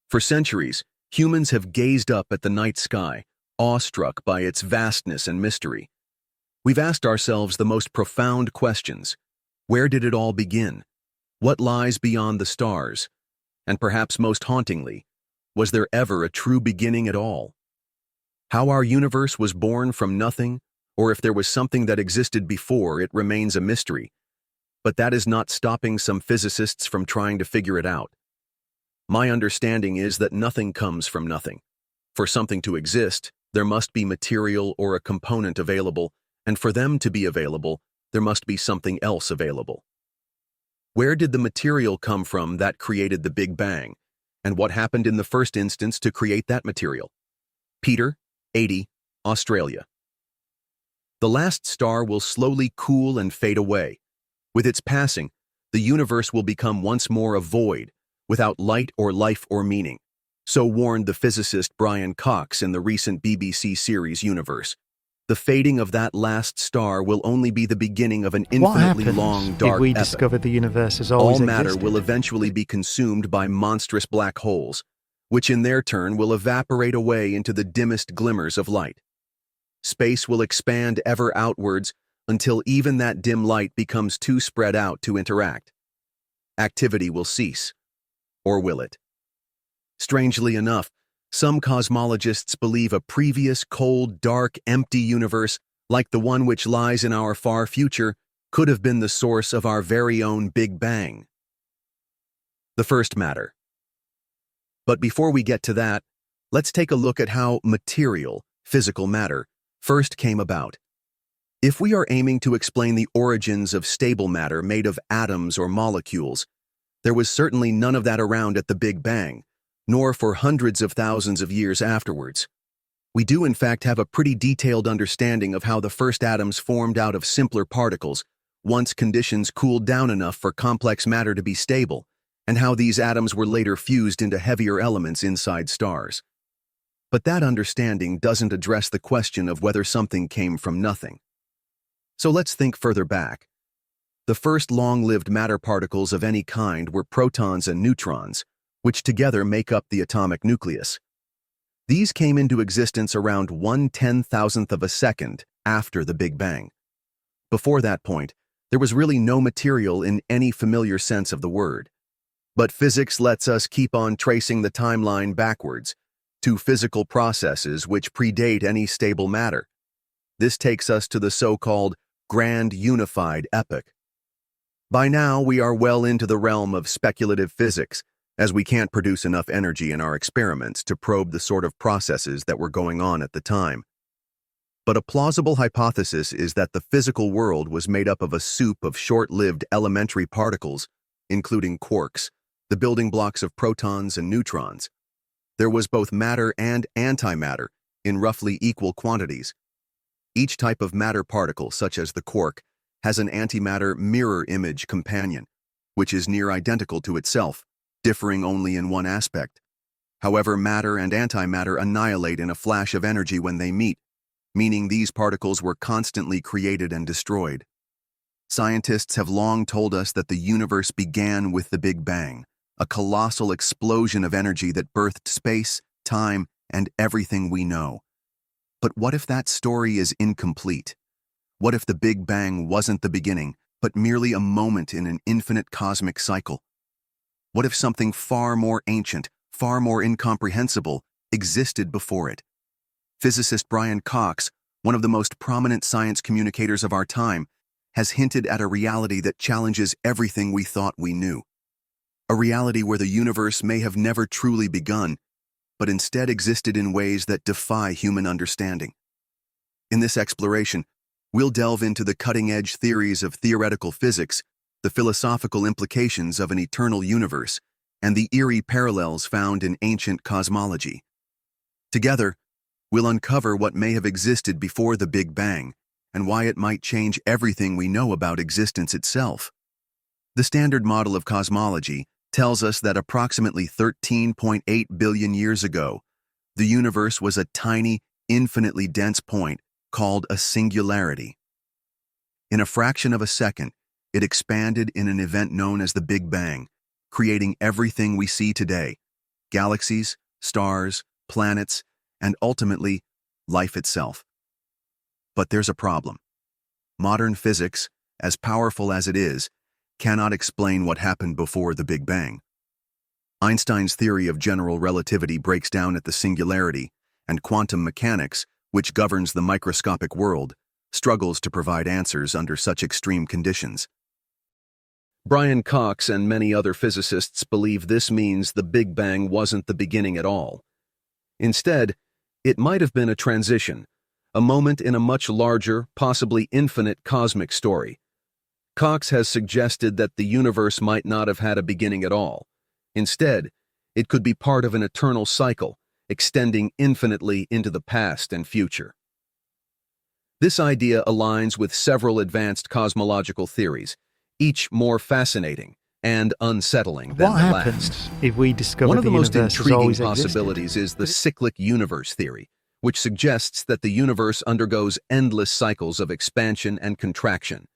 For centuries, humans have gazed up at the night sky, awestruck by its vastness and mystery. We've asked ourselves the most profound questions. Where did it all begin? What lies beyond the stars? And perhaps most hauntingly, was there ever a true beginning at all? How our universe was born from nothing, or if there was something that existed before, it remains a mystery. But that is not stopping some physicists from trying to figure it out. My understanding is that nothing comes from nothing. For something to exist, there must be material or a component available, and for them to be available, there must be something else available. Where did the material come from that created the Big Bang, and what happened in the first instance to create that material? Peter, 80, Australia. The last star will slowly cool and fade away. With its passing, the universe will become once more a void, without light or life or meaning. So warned the physicist Brian Cox in the recent BBC series Universe. The fading of that last star will only be the beginning of an infinitely long, dark if we epoch. discover the universe has always All matter existed? will eventually be consumed by monstrous black holes, which in their turn will evaporate away into the dimmest glimmers of light. Space will expand ever outwards until even that dim light becomes too spread out to interact. Activity will cease. Or will it? Strangely enough, some cosmologists believe a previous cold, dark, empty universe, like the one which lies in our far future, could have been the source of our very own Big Bang. The first matter. But before we get to that, let's take a look at how material, physical matter, first came about. If we are aiming to explain the origins of stable matter made of atoms or molecules, there was certainly none of that around at the Big Bang, nor for hundreds of thousands of years afterwards. We do in fact have a pretty detailed understanding of how the first atoms formed out of simpler particles, once conditions cooled down enough for complex matter to be stable, and how these atoms were later fused into heavier elements inside stars. But that understanding doesn't address the question of whether something came from nothing. So let's think further back. The first long-lived matter particles of any kind were protons and neutrons, which together make up the atomic nucleus. These came into existence around 1/10,000th of a second after the Big Bang. Before that point, there was really no material in any familiar sense of the word. But physics lets us keep on tracing the timeline backwards to physical processes which predate any stable matter. This takes us to the so-called Grand Unified Epoch. By now, we are well into the realm of speculative physics, as we can't produce enough energy in our experiments to probe the sort of processes that were going on at the time. But a plausible hypothesis is that the physical world was made up of a soup of short-lived elementary particles, including quarks, the building blocks of protons and neutrons. There was both matter and antimatter in roughly equal quantities. Each type of matter particle, such as the quark, has an antimatter mirror image companion, which is near identical to itself, differing only in one aspect. However, matter and antimatter annihilate in a flash of energy when they meet, meaning these particles were constantly created and destroyed. Scientists have long told us that the universe began with the Big Bang, a colossal explosion of energy that birthed space, time, and everything we know. But what if that story is incomplete? What if the Big Bang wasn't the beginning, but merely a moment in an infinite cosmic cycle? What if something far more ancient, far more incomprehensible, existed before it? Physicist Brian Cox, one of the most prominent science communicators of our time, has hinted at a reality that challenges everything we thought we knew. A reality where the universe may have never truly begun, but instead existed in ways that defy human understanding. In this exploration, we'll delve into the cutting-edge theories of theoretical physics, the philosophical implications of an eternal universe, and the eerie parallels found in ancient cosmology. Together, we'll uncover what may have existed before the Big Bang, and why it might change everything we know about existence itself. The standard model of cosmology tells us that approximately 13.8 billion years ago, the universe was a tiny, infinitely dense point called a singularity. In a fraction of a second, it expanded in an event known as the Big Bang, creating everything we see today. galaxies, stars, planets, and ultimately, life itself. But there's a problem. Modern physics, as powerful as it is, cannot explain what happened before the Big Bang. Einstein's theory of general relativity breaks down at the singularity, and quantum mechanics, which governs the microscopic world, struggles to provide answers under such extreme conditions. Brian Cox and many other physicists believe this means the Big Bang wasn't the beginning at all. Instead, it might have been a transition, a moment in a much larger, possibly infinite cosmic story. Cox has suggested that the universe might not have had a beginning at all. Instead, it could be part of an eternal cycle, extending infinitely into the past and future. This idea aligns with several advanced cosmological theories, each more fascinating and unsettling than the last. What happens if we discover One of the most universe has intriguing always possibilities is the cyclic universe theory, which suggests that the universe undergoes endless cycles of expansion and contraction.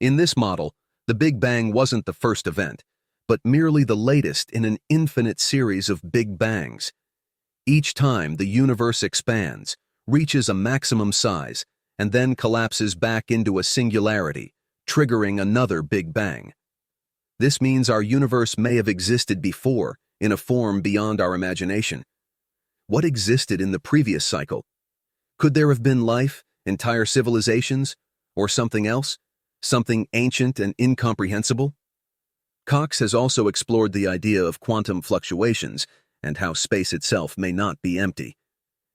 In this model, the Big Bang wasn't the first event, but merely the latest in an infinite series of Big Bangs. Each time the universe expands, reaches a maximum size, and then collapses back into a singularity, triggering another Big Bang. This means our universe may have existed before, in a form beyond our imagination. What existed in the previous cycle? Could there have been life, entire civilizations, or something else? Something ancient and incomprehensible? Cox has also explored the idea of quantum fluctuations and how space itself may not be empty.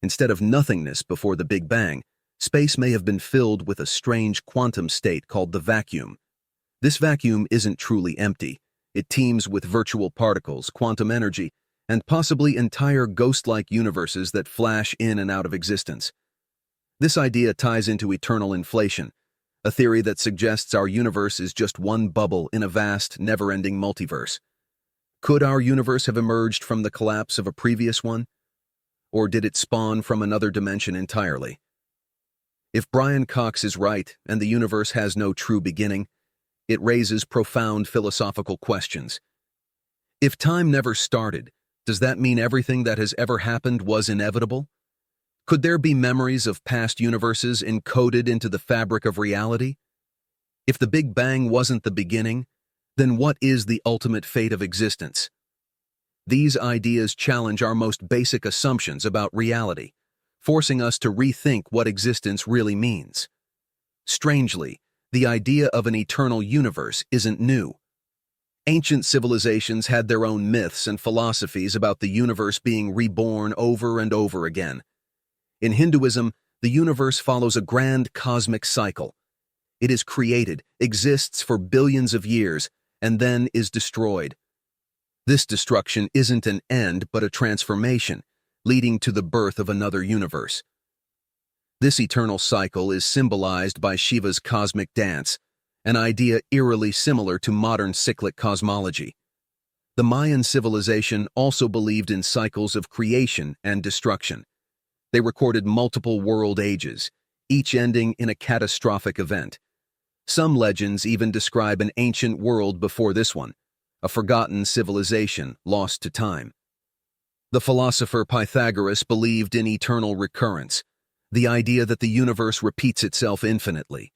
Instead of nothingness before the Big Bang, space may have been filled with a strange quantum state called the vacuum. This vacuum isn't truly empty. It teems with virtual particles, quantum energy, and possibly entire ghost-like universes that flash in and out of existence. This idea ties into eternal inflation, a theory that suggests our universe is just one bubble in a vast, never-ending multiverse. Could our universe have emerged from the collapse of a previous one? Or did it spawn from another dimension entirely? If Brian Cox is right and the universe has no true beginning, it raises profound philosophical questions. If time never started, does that mean everything that has ever happened was inevitable? Could there be memories of past universes encoded into the fabric of reality? If the Big Bang wasn't the beginning, then what is the ultimate fate of existence? These ideas challenge our most basic assumptions about reality, forcing us to rethink what existence really means. Strangely, the idea of an eternal universe isn't new. Ancient civilizations had their own myths and philosophies about the universe being reborn over and over again. In Hinduism, the universe follows a grand cosmic cycle. It is created, exists for billions of years, and then is destroyed. This destruction isn't an end but a transformation, leading to the birth of another universe. This eternal cycle is symbolized by Shiva's cosmic dance, an idea eerily similar to modern cyclic cosmology. The Mayan civilization also believed in cycles of creation and destruction. They recorded multiple world ages, each ending in a catastrophic event. Some legends even describe an ancient world before this one, a forgotten civilization lost to time. The philosopher Pythagoras believed in eternal recurrence, the idea that the universe repeats itself infinitely.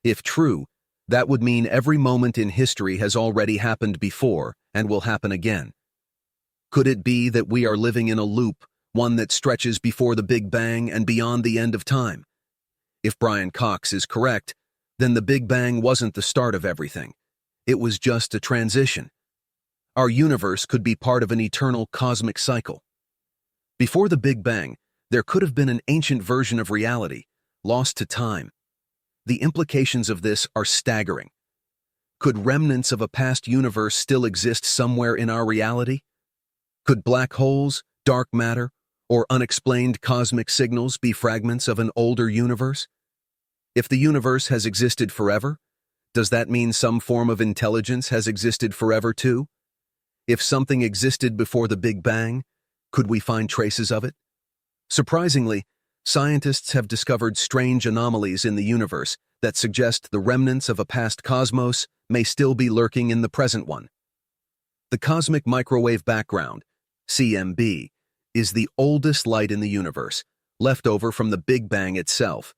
If true, that would mean every moment in history has already happened before and will happen again. Could it be that we are living in a loop, one that stretches before the Big Bang and beyond the end of time? If Brian Cox is correct, then the Big Bang wasn't the start of everything. It was just a transition. Our universe could be part of an eternal cosmic cycle. Before the Big Bang, there could have been an ancient version of reality, lost to time. The implications of this are staggering. Could remnants of a past universe still exist somewhere in our reality? Could black holes, dark matter, or unexplained cosmic signals be fragments of an older universe? If the universe has existed forever, does that mean some form of intelligence has existed forever too? If something existed before the Big Bang, could we find traces of it? Surprisingly, scientists have discovered strange anomalies in the universe that suggest the remnants of a past cosmos may still be lurking in the present one. The cosmic microwave background, CMB, is the oldest light in the universe, left over from the Big Bang itself.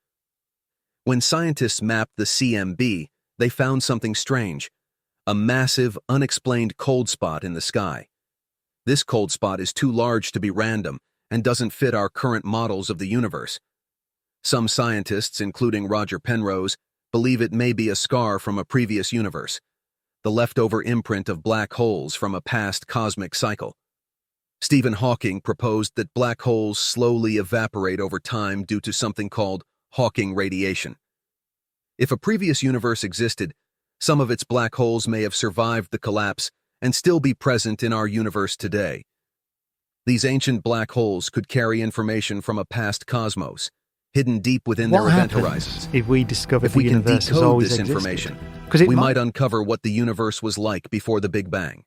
When scientists mapped the CMB, they found something strange: a massive, unexplained cold spot in the sky. This cold spot is too large to be random and doesn't fit our current models of the universe. Some scientists, including Roger Penrose, believe it may be a scar from a previous universe, the leftover imprint of black holes from a past cosmic cycle. Stephen Hawking proposed that black holes slowly evaporate over time due to something called Hawking radiation. If a previous universe existed, some of its black holes may have survived the collapse and still be present in our universe today. These ancient black holes could carry information from a past cosmos, hidden deep within their event horizons. If we discover If we the can universe has decode always this existed? information, 'Cause it we might uncover what the universe was like before the Big Bang.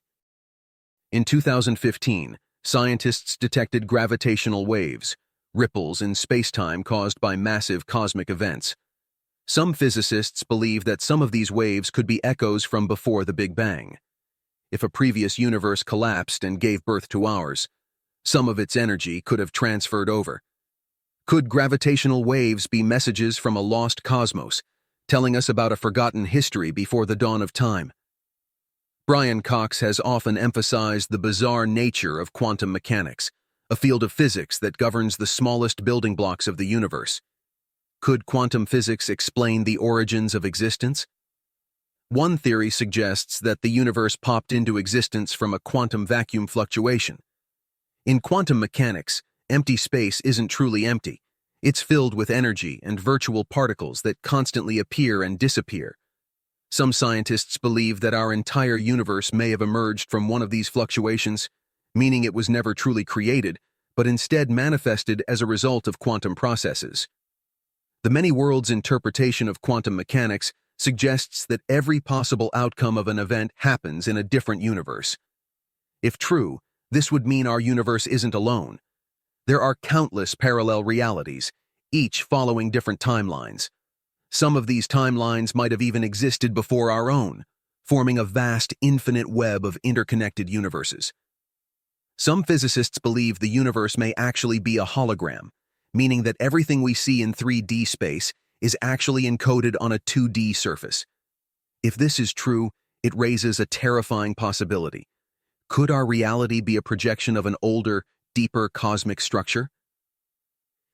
In 2015, scientists detected gravitational waves, ripples in space-time caused by massive cosmic events. Some physicists believe that some of these waves could be echoes from before the Big Bang. If a previous universe collapsed and gave birth to ours, some of its energy could have transferred over. Could gravitational waves be messages from a lost cosmos, telling us about a forgotten history before the dawn of time? Brian Cox has often emphasized the bizarre nature of quantum mechanics, a field of physics that governs the smallest building blocks of the universe. Could quantum physics explain the origins of existence? One theory suggests that the universe popped into existence from a quantum vacuum fluctuation. In quantum mechanics, empty space isn't truly empty. It's filled with energy and virtual particles that constantly appear and disappear. Some scientists believe that our entire universe may have emerged from one of these fluctuations, meaning it was never truly created, but instead manifested as a result of quantum processes. The many worlds interpretation of quantum mechanics suggests that every possible outcome of an event happens in a different universe. If true, this would mean our universe isn't alone. There are countless parallel realities, each following different timelines. Some of these timelines might have even existed before our own, forming a vast, infinite web of interconnected universes. Some physicists believe the universe may actually be a hologram, meaning that everything we see in 3D space is actually encoded on a 2D surface. If this is true, it raises a terrifying possibility. Could our reality be a projection of an older, deeper cosmic structure?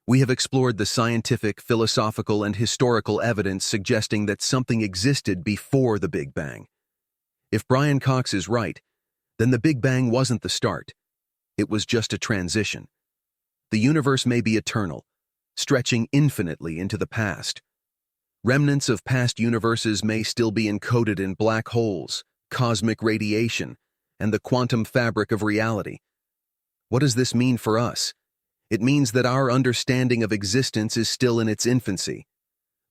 We have explored the scientific, philosophical, and historical evidence suggesting that something existed before the Big Bang. If Brian Cox is right, then the Big Bang wasn't the start. It was just a transition. The universe may be eternal, stretching infinitely into the past. Remnants of past universes may still be encoded in black holes, cosmic radiation, and the quantum fabric of reality. What does this mean for us? It means that our understanding of existence is still in its infancy.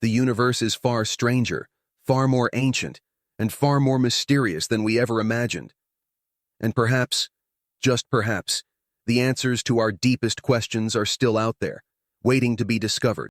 The universe is far stranger, far more ancient, and far more mysterious than we ever imagined. And perhaps, just perhaps, the answers to our deepest questions are still out there, waiting to be discovered.